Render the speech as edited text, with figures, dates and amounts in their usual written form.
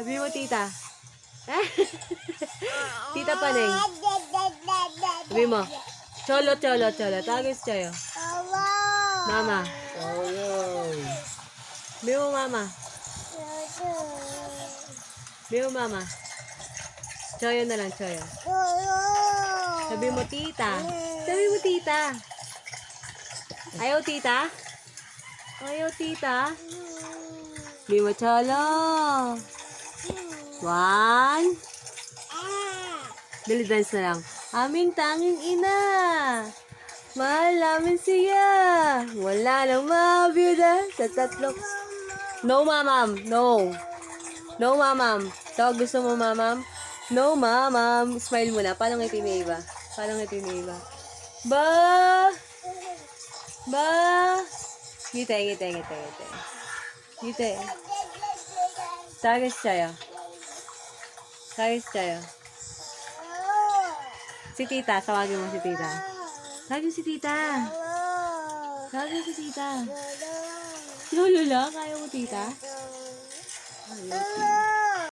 Sabi mo, tita. Tita Paneng. Sabi mo. Cholo. Tagis sa'yo. Mama. Sabi mo, mama. Sabi mo, mama. Choyo na lang, choyo. Sabi mo, tita. Sabi mo, tita. Ayaw, tita? Ayaw, tita? Sabi mo, cholo. 1. Dali, dance na lang. Aming tanging ina. Mahal namin siya. Wala nang mabiyuda sa tatlong. No, mamam. No. No, mamam. Tawag gusto mo, mamam? No, mamam. Smile muna. Paano ngiti ni iba? Paano ngiti ni iba? Ba. Ngiti. Tagis sa'yo. Si tita. Tawagin mo si tita. Tawagin si tita. Lolo lang. Kaya mo, tita? Ayaw, tita.